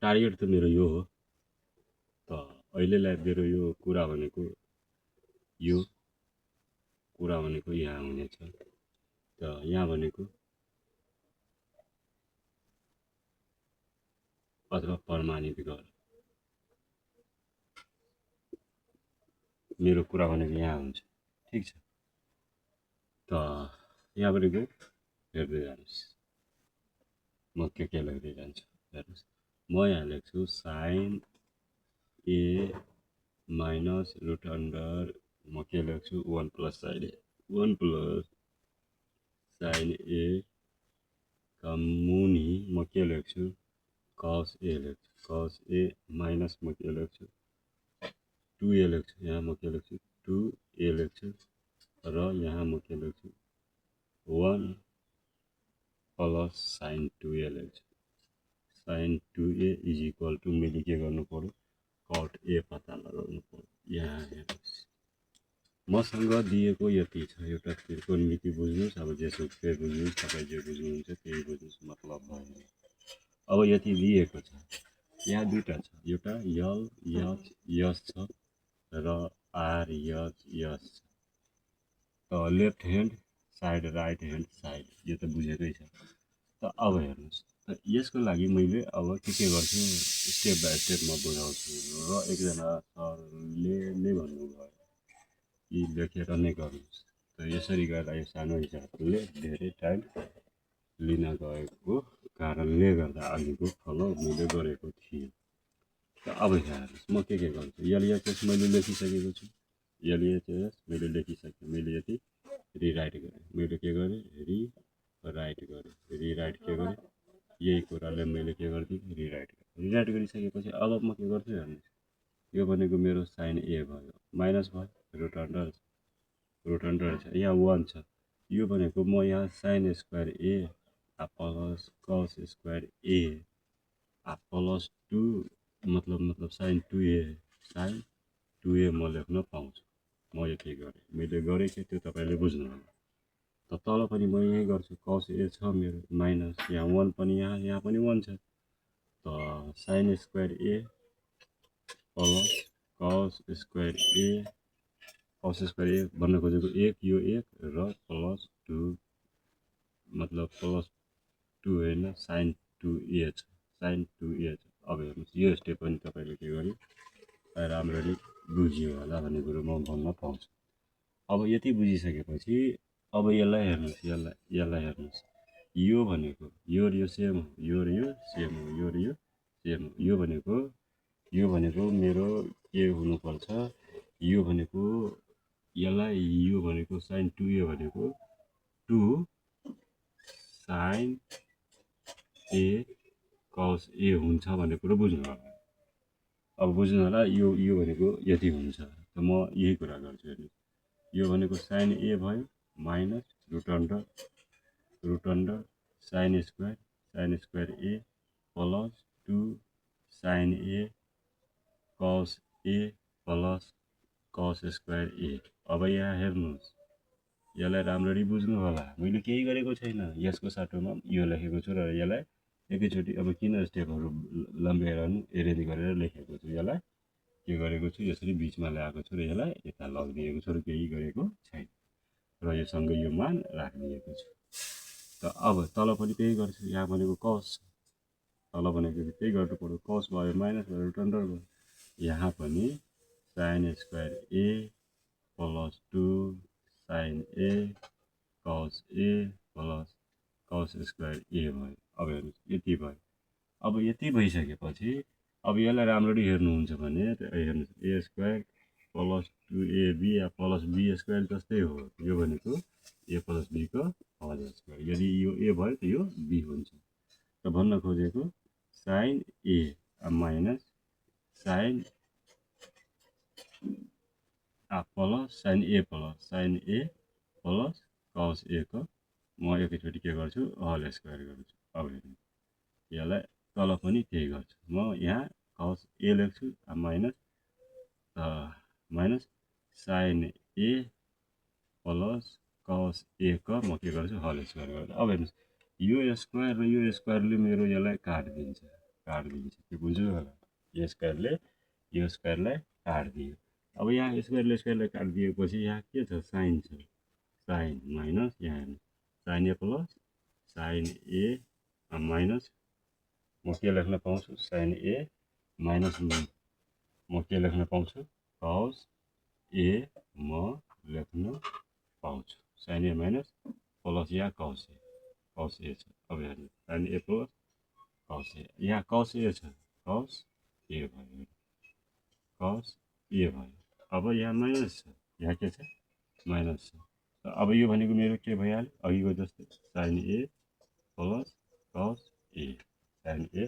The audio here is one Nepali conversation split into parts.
टार्गेट त मेरो यो हो त अहिलेलाई मेरो यो कुरा भनेको यहाँ हुनेछ त यहाँ भनेको अथवा प्रमाणित गर मेरो कुरा भनेको यहाँ हुन्छ ठीक छ त यहाँ भनेको हेर्दै जानुहोस् म के लेख्दै जान्छु हेर्नुहोस् म यहाँ लेख्छु साइन ए माइनस रुट अन्डर म के लेख्छु 1 प्लस साइन ए 1 प्लस साइन ए का मुनि म के लेख्छु कस ए लेख्छु कस ए माइनस म के लेख्छु 2a लेख्छु यहाँ म के लेख्छु 2a लेख्छु र यहाँ म के लेख्छु 1 प्लस साइन 2a लेख्छु sign 2a is equal to मैले के गर्नु पर्यो कट ए पत्ता लगाउनु पर्यो यहाँ हेर्नुहोस् मसँग दिएको यति छ एउटा त्रिकोणमिति बुझ्नुहोस् अब जेसुकै बुझ्नुहोस् तपाईँ जे बुझ्नुहुन्छ त्यही बुझ्नुहोस् मतलब भएन अब यति दिएको छ यहाँ दुईटा छ एउटा यल यच यस छ र आर यच यस छ त left hand side right hand side यो त बुझेकै छ त अब हेर्नुहोस् त यसको लागि मैले अब के गर्छु स्टेप बाई स्टेप म बुझाउँछु र एकजना सरले नै भन्नुभयो कि लेखेर नै गर्नुहोस् त यसरी गर्दा यो सानो हिसाबले धेरै टाइम लिन गएको कारणले गर्दा अघिको फलो मैले गरेको थिएँ त अब हेर्नुहोस् म के गर्छु एलएचएस मैले लेखिसकेको छु एलएचएस मैले लेखिसकेँ मैले यति रिराइट गरेँ मैले के गरेँ रिराइट गरेँ रिराइट के गरेँ यही कुराले मैले के गरिदिएँ रिराइट गरिसकेपछि अब म के गर्छु हेर्नुहोस् यो भनेको मेरो साइन ए भयो माइनस भयो रुट अन्डर छ यहाँ 1 छ यो भनेको म यहाँ sign square A plus cos square A plus 2 मतलब साइन 2a म लेख्न पाउँछु म यति गरेँ मैले गरेको त्यो तपाईँले बुझ्नु होला त तल पनि म यही गर्छु कस ए छ मेरो माइनस यहाँ 1 पनि यहाँ पनि 1 छ त sign square A plus cos square ए कस स्क्वायर ए भन्न खोजेको 1 यो 1 र प्लस 2 मतलब प्लस 2 होइन साइन 2a छ साइन 2a छ अब हेर्नुहोस् यो स्टेप पनि तपाईँले के गर्यो राम्ररी बुझ्यो होला भन्ने कुरो म भन्न पाउँछु अब यति बुझिसकेपछि अब यसलाई हेर्नुहोस् यसलाई हेर्नुहोस् यो भनेको यो र यो सेम हो यो र यो सेम हो यो र यो सेम हो यो भनेको मेरो के हुनुपर्छ यो भनेको यसलाई यो भनेको साइन 2a भनेको 2 साइन ए कस ए हुन्छ भन्ने कुरो बुझ्नु होला अब बुझ्नु होला यो भनेको यति हुन्छ त म यही कुरा गर्छु हेर्नु यो भनेको साइन ए भयो minus root under sine square A plus 2 sine A plus cos square A अब यहाँ हेर्नुहोस् यसलाई राम्ररी बुझ्नु होला मैले केही गरेको छैन यसको साटोमा यो लेखेको छु र यसलाई एकैचोटि अब किन स्टेपहरू लम्ब्याइरहनु एरेन्ज गरेर लेखेको छु यसलाई के गरेको छु यसरी बिचमा ल्याएको छु र यसलाई यता लगिदिएको छु र केही गरेको छैन र योसँग यो मान राखिदिएको छु त अब तल पनि त्यही गर्छु यहाँ भनेको कस तल भनेको त्यही गर्नु पर्यो कस भयो माइनस भयो रुट अन्डर भयो यहाँ पनि sign square A plus 2 sine A plus cos square ए भयो अब हेर्नुहोस् यति भयो अब यति भइसकेपछि अब यसलाई राम्ररी हेर्नुहुन्छ भने हेर्नुहोस् A square plus 2ab plus B square जस्तै हो यो भनेको ए प्लस बीको होल स्क्वायर यदि यो ए भयो त यो बी हुन्छ त भन्न खोजेको sign A minus sign plus sign A plus कस ए को म एकैचोटि के गर्छु होल स्क्वायर गर्छु अब हेर्नु यसलाई तल पनि त्यही गर्छु म यहाँ कस ए लेख्छु माइनस साइन ए प्लस कस ए को म के गर्छु होल स्क्वायर गर्छु अब हेर्नुहोस् यो स्क्वायर र यो स्क्वायरले मेरो यसलाई काटिदिन्छ काटिदिन्छ। त्यो बुझ्नु होला, यो स्क्वायरले यो स्क्वायरलाई काटिदियो। अब यहाँ स्क्वायरलाई काटिदिएपछि यहाँ के छ, साइन छ, साइन माइनस यहाँ हेर्नु sign A plus sign A minus म के लेख्न पाउँछु, साइन ए माइनस म के लेख्न पाउँछु, कस ए म लेख्न पाउँछु, साइन ए माइनस प्लस यहाँ कस ए छ। अब हेर्नु साइन ए प्लस कस ए, यहाँ कस ए छ, कस ए भयो, कस ए भयो। अब यहाँ माइनस छ, यहाँ के छ, माइनस छ। अब यो भनेको मेरो के भइहाल्यो, अघिको जस्तै साइन ए प्लस कस ए, साइन ए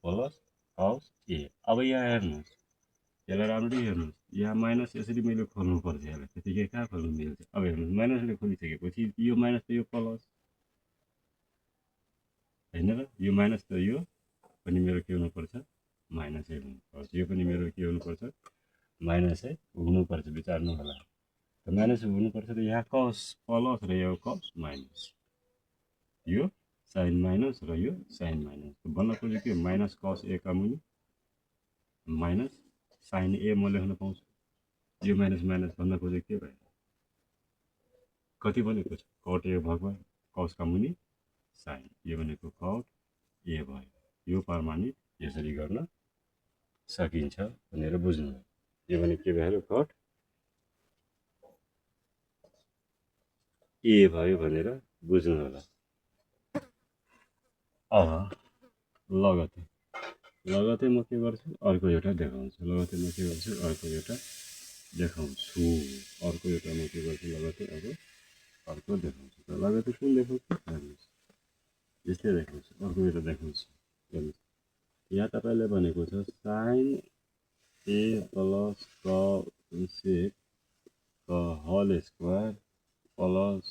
प्लस कस ए। अब यहाँ हेर्नुहोस्, यसलाई राम्ररी हेर्नुहोस्, यहाँ माइनस यसरी मैले खोल्नुपर्छ, यसलाई त्यतिकै कहाँ खोल्नु मिल्छ। अब हेर्नुहोस् माइनसले खोलिसकेपछि यो माइनस त यो प्लस होइन र, यो माइनस त यो पनि मेरो के हुनुपर्छ, माइनसै हुनुपर्छ, यो पनि मेरो के हुनुपर्छ, माइनसै हुनुपर्छ। विचार्नु होला, त माइनस हुनुपर्छ त यहाँ कस प्लस र यो कस माइनस, यो साइन माइनस र यो साइन माइनस भन्न खोजेको के माइनस कस ए का मुनि माइनस साइन ए म लेख्न पाउँछु। यो माइनस माइनस भन्न खोजेको के भयो, कति बनेको छ, कट ए भएको कस का मुनि साइन, यो भनेको कट ए भयो। यो प्रमाणित यसरी गर्न सकिन्छ भनेर बुझ्नु भयो। यो भने के भयो, कट ए भयो भनेर बुझ्नु होला। अब लगतै म के गर्छु, अर्को एउटा देखाउँछु, लगतै म के गर्छु, अर्को एउटा देखाउँछु, अर्को एउटा म के गर्छु, लगतै अब अर्को देखाउँछु। त लगतै कुन देखाउँछु, हेर्नुहोस् यस्तै देखाउँछु, अर्को एउटा देखाउँछु। हेर्नुहोस् यहाँ तपाईँले भनेको छ साइन ए प्लस कस ए का होल स्क्वायर प्लस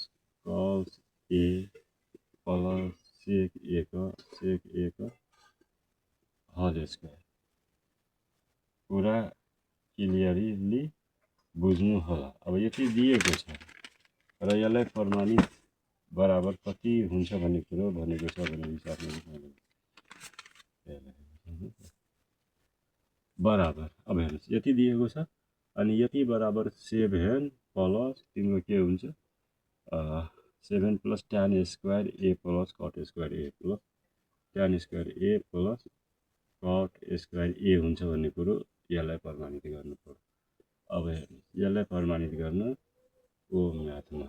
कस ए प्लस सेक ए का होल स्क्वायर। पुरा क्लियरली बुझ्नु होला। अब यति दिएको छ र यसलाई प्रमाणित बराबर कति हुन्छ भन्ने कुरो भनेको छ भने विचारमा बराबर। अब हेर्नुहोस् यति दिएको छ अनि यति बराबर 7 प्लस तिम्रो के हुन्छ 7 plus tan square A plus cot square A plus tan square A plus cot square ए हुन्छ भन्ने कुरो यसलाई प्रमाणित गर्नु पर्यो। अब हेर्नुहोस् यसलाई प्रमाणित गर्न ओ म्याथमा,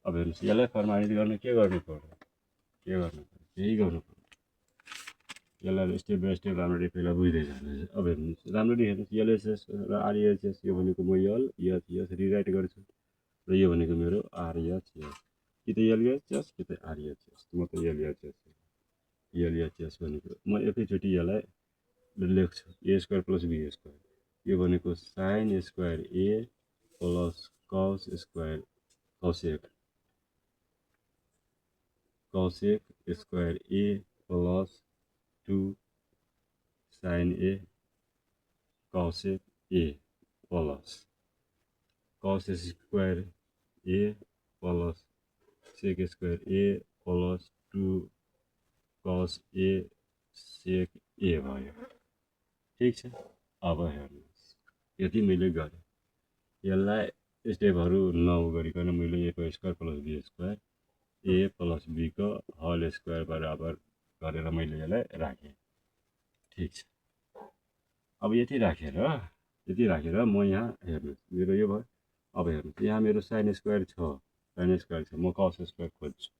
अब हेर्नुहोस् यसलाई प्रमाणित गर्न के गर्नु पर्यो, यही गर्नु पर्यो। यसलाई स्टेप बाई स्टेप राम्ररी पहिला बुझ्दै जानुहोस्। अब हेर्नुहोस् राम्ररी हेर्नुहोस्, एलएचएस र आरएचएस यो भनेको म एलएचएस रिराइट गर्छु र यो भनेको मेरो आरएचएस, कि त एलएचएस कि त आरएचएस, म त एलएचएस भनेको म एकैचोटि यसलाई लेख्छु A square plus B square, यो भनेको sine square A plus cos square cosec square A plus 2 sine A cosec A plus cos square A plus sec square A plus 2 cos ए सेक ए भयो। ठिक छ। अब हेर्नुहोस् यति मैले गरेँ, यसलाई स्टेपहरू नगरिकन मैले ए को square plus B square A plus B को होल स्क्वायर बराबर गरेर मैले यसलाई राखेँ। ठिक छ। अब यति राखेर म यहाँ हेर्नुहोस् मेरो यो भयो। अब हेर्नुहोस् यहाँ मेरो साइन स्क्वायर छ, म कस स्क्वायर खोज्छु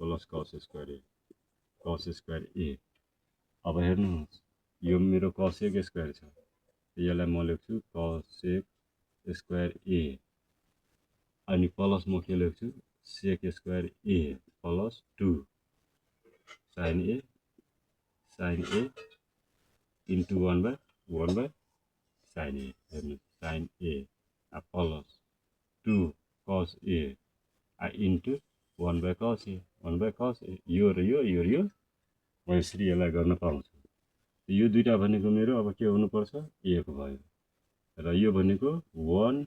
प्लस कस स्क्वायर ए। अब हेर्नुहोस् यो मेरो कसेक स्क्वायर छ, यसलाई म लेख्छु कसेक स्क्वायर ए अनि प्लस म के लेख्छु सेक square A plus 2 sine a into 1/1 sign ए। हेर्नुहोस् sign A plus 2 cos a into 1/cos ए यो र यो म यसरी यसलाई गर्न पाउँछु। यो दुईटा भनेको मेरो अब के हुनुपर्छ, एक भयो र यो भनेको 1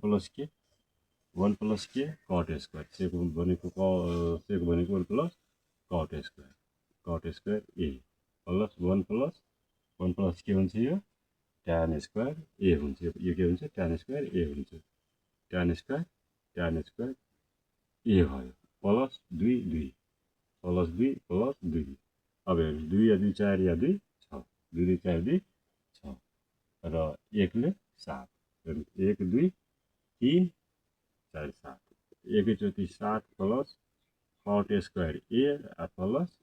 प्लस के कट स्क्वायर, सेक भनेको 1 plus cot square cot square A plus 1 plus के हुन्छ यो tan स्क्वायर ए हुन्छ यो के हुन्छ tan स्क्वायर ए हुन्छ tan स्क्वायर ए भयो प्लस 2 2 प्लस 2 प्लस 2 अब हेर्नु 2 या 2 4 या 2 6 2 2 4 2 6 र 1 ले 7 1 2 3 4 7 एकैचोटि 7 plus cot square A plus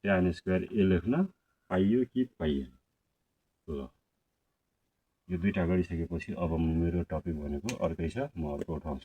tan square ए लेख्न पाइयो कि पाइएन ल यो दुईटा गरिसकेपछि अब मेरो टपिक भनेको अर्कै छ म अर्को उठाउँछु